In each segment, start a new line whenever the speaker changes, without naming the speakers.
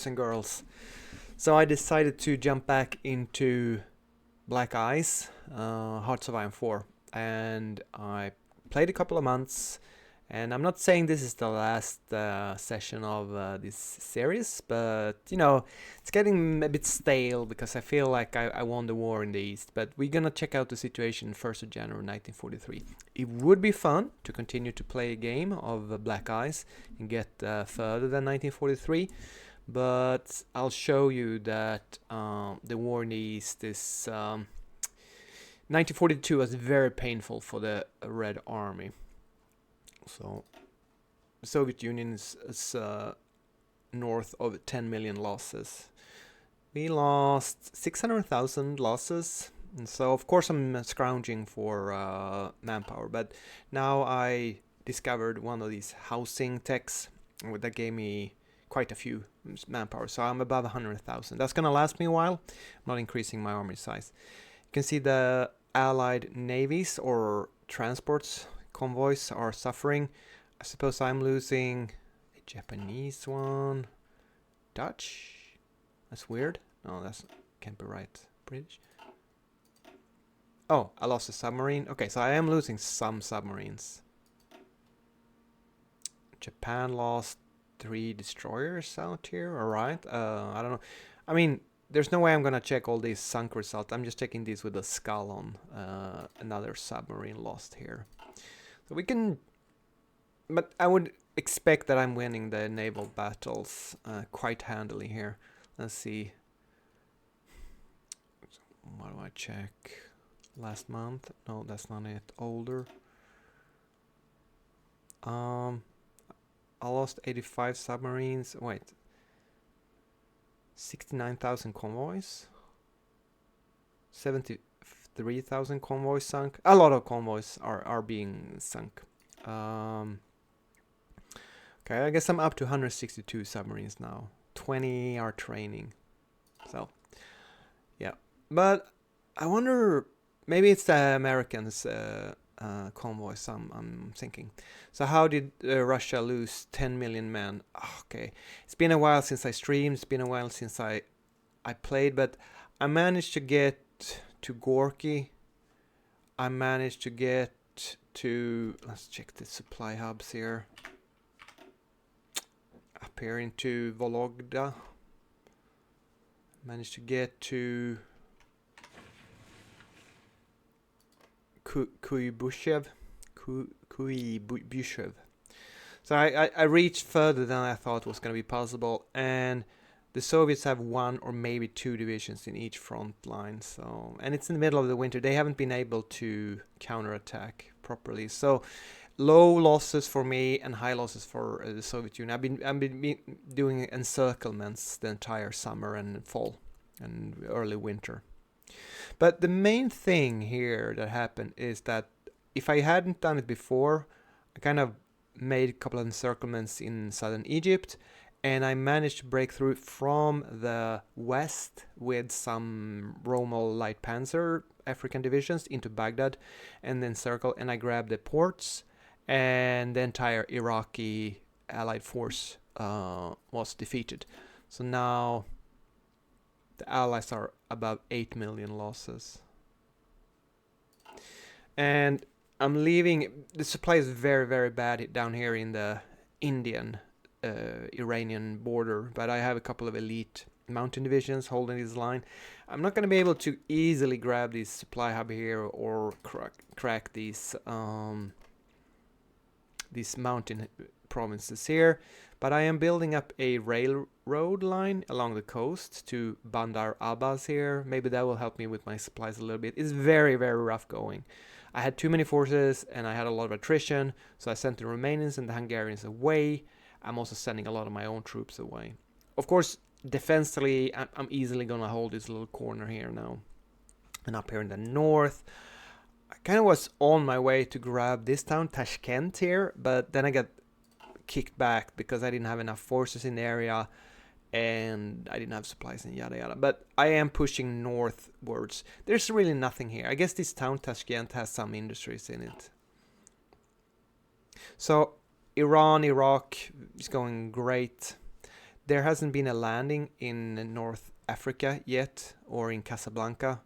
boys and girls. So I decided to jump back into Black Ice, Hearts of Iron 4, and I played a couple of months. And I'm not saying this is the last session of this series, but you know, it's getting a bit stale because I feel like I won the war in the East. But we're gonna check out the situation 1st of January 1943. It would be fun to continue to play a game of Black Ice and get further than 1943, but I'll show you that the war in the East is 1942 was very painful for the Red Army. So, the Soviet Union is north of 10 million losses. We lost 600,000 losses. And so, of course, I'm scrounging for manpower. But now I discovered one of these housing techs that gave me quite a few manpower. So I'm above 100,000. That's going to last me a while. I'm not increasing my army size. You can see the Allied navies or transports convoys are suffering. I suppose I'm losing a Japanese one. Dutch? That's weird. No, that's can't be right. British? Oh, I lost a submarine. Okay, so I am losing some submarines. Japan lost 3 destroyers out here. Alright. I don't know. I mean, there's no way I'm gonna check all these sunk results. I'm just checking these with a skull on. Another submarine lost here. So we can, but I would expect that I'm winning the naval battles quite handily here. Let's see. What do I check? Last month? No, that's not it. Older. I lost 85 submarines. Wait. 69,000 convoys. 73,000 convoys sunk. A lot of convoys are being sunk. Okay, I guess I'm up to 162 submarines now. 20 are training. So, yeah. But I wonder, maybe it's the Americans' convoys I'm thinking. So how did Russia lose 10 million men? Okay, it's been a while since I streamed. It's been a while since I played, but I managed to get to Gorky. I managed to get to, let's check the supply hubs here. Up here into Vologda. Managed to get to Kuibyshev. So I reached further than I thought was going to be possible, and the Soviets have 1 or maybe 2 divisions in each front line. So, and it's in the middle of the winter. They haven't been able to counterattack properly. So, low losses for me and high losses for the Soviet Union. I've been doing encirclements the entire summer and fall and early winter. But the main thing here that happened is that if I hadn't done it before, I kind of made a couple of encirclements in southern Egypt, and I managed to break through from the west with some Rommel light panzer African divisions into Baghdad and then circle, and I grabbed the ports, and the entire Iraqi allied force was defeated. So now the allies are about 8 million losses. And I'm leaving, the supply is very, very bad down here in the Indian Iranian border, but I have a couple of elite mountain divisions holding this line. I'm not going to be able to easily grab this supply hub here or crack these mountain provinces here, but I am building up a railroad line along the coast to Bandar Abbas here. Maybe that will help me with my supplies a little bit. It's very, very rough going. I had too many forces and I had a lot of attrition, so I sent the Romanians and the Hungarians away. I'm also sending a lot of my own troops away. Of course, defensively, I'm easily going to hold this little corner here now. And up here in the north, I kind of was on my way to grab this town, Tashkent here, but then I got kicked back because I didn't have enough forces in the area and I didn't have supplies and yada yada. But I am pushing northwards. There's really nothing here. I guess this town, Tashkent, has some industries in it. So Iran, Iraq is going great. there hasn't been a landing in North Africa yet, or in Casablanca.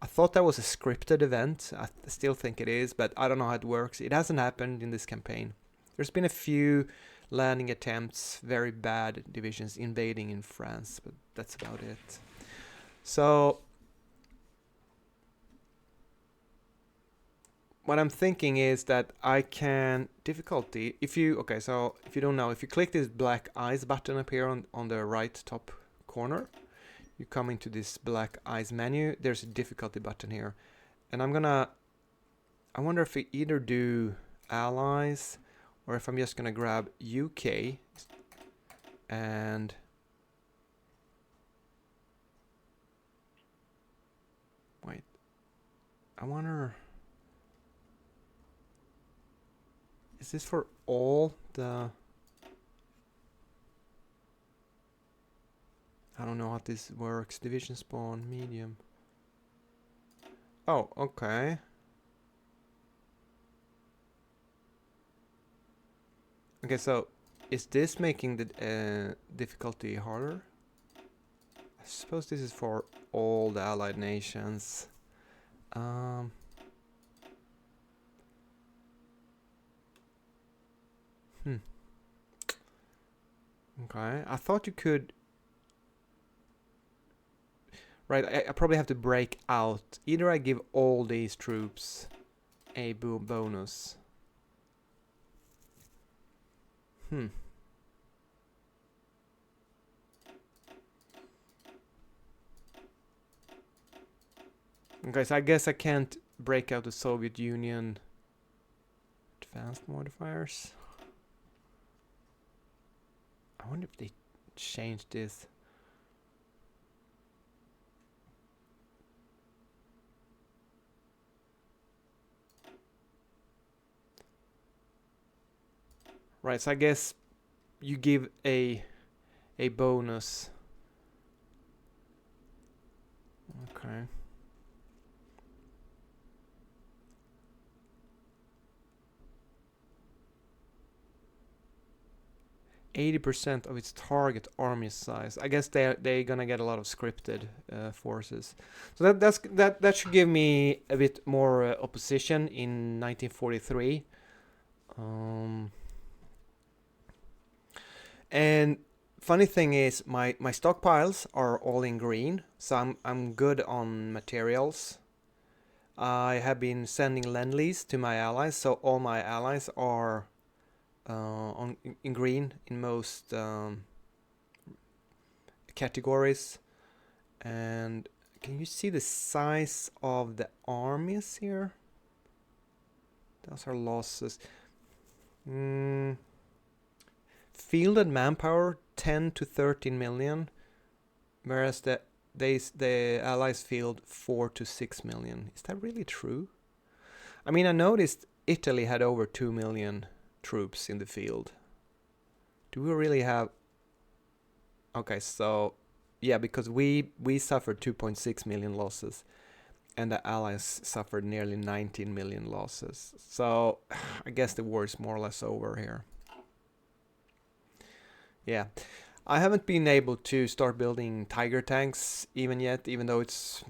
I thought that was a scripted event. I still think it is, but I don't know how it works. It hasn't happened in this campaign. There's been a few landing attempts, very bad divisions invading in France, but that's about it. So what I'm thinking is that I can difficulty, if you don't know, if you click this black eyes button up here on the right top corner, you come into this black eyes menu. There's a difficulty button here, and I wonder if we either do allies, or if I'm just gonna grab UK and wait, I wonder, is this for all the, I don't know how this works. Division spawn, medium. Oh, okay. Okay, so is this making the difficulty harder? I suppose this is for all the allied nations. Okay, I thought you could. Right, I probably have to break out. Either I give all these troops a bonus. Okay, so I guess I can't break out the Soviet Union advanced modifiers. I wonder if they changed this. Right, so I guess you give a bonus. Okay. %, of its target army size. I guess they're gonna get a lot of scripted forces. So that should give me a bit more opposition in 1943. And funny thing is, my stockpiles are all in green, so I'm good on materials. I have been sending lend-lease to my allies, so all my allies are in green in most categories. And can you see the size of the armies here? Those are losses. Fielded manpower 10 to 13 million, whereas the allies field 4 to 6 million. Is that really true? I mean, I noticed Italy had over 2 million troops in the field. Do we really have? Okay, so yeah, because we suffered 2.6 million losses, and the allies suffered nearly 19 million losses. So I guess the war is more or less over here. Yeah, I haven't been able to start building Tiger tanks even yet, even though it's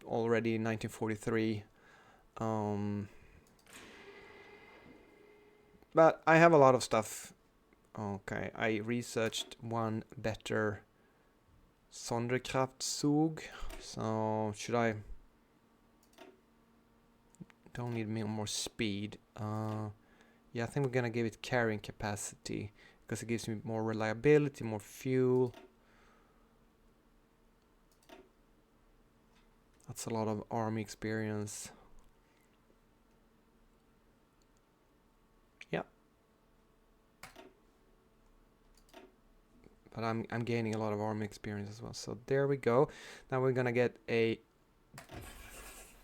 already 1943. But I have a lot of stuff. Okay, I researched one better Sonderkraftzug. So should I? Don't need more speed. Yeah, I think we're gonna give it carrying capacity, because it gives me more reliability, more fuel. That's a lot of army experience. Yeah. But I'm gaining a lot of army experience as well. So there we go. Now we're gonna get a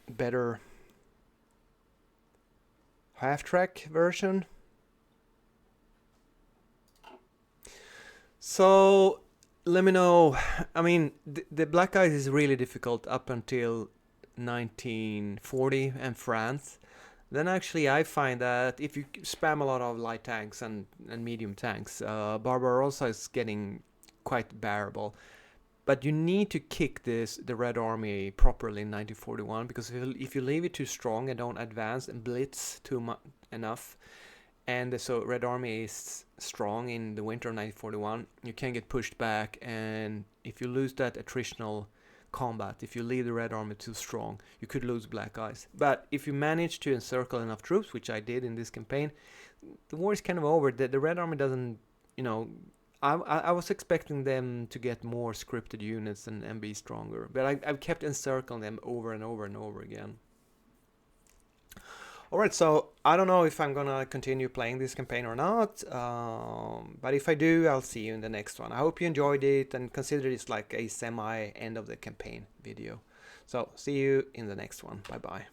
better half-track version. So let me know. I mean, the Black Ice is really difficult up until 1940 and France. Then actually I find that if you spam a lot of light tanks and medium tanks, Barbarossa is getting quite bearable. But you need to kick the Red Army properly in 1941, because if you leave it too strong and don't advance and blitz enough, and so Red Army is strong in the winter of 1941, you can get pushed back, and if you lose that attritional combat, if you leave the Red Army too strong, you could lose Black Ice. But if you manage to encircle enough troops, which I did in this campaign, the war is kind of over. The Red Army doesn't, I was expecting them to get more scripted units and be stronger, but I've kept encircling them over and over and over again. Alright, so I don't know if I'm gonna continue playing this campaign or not, but if I do, I'll see you in the next one. I hope you enjoyed it and consider this like a semi-end of the campaign video. So, see you in the next one. Bye bye.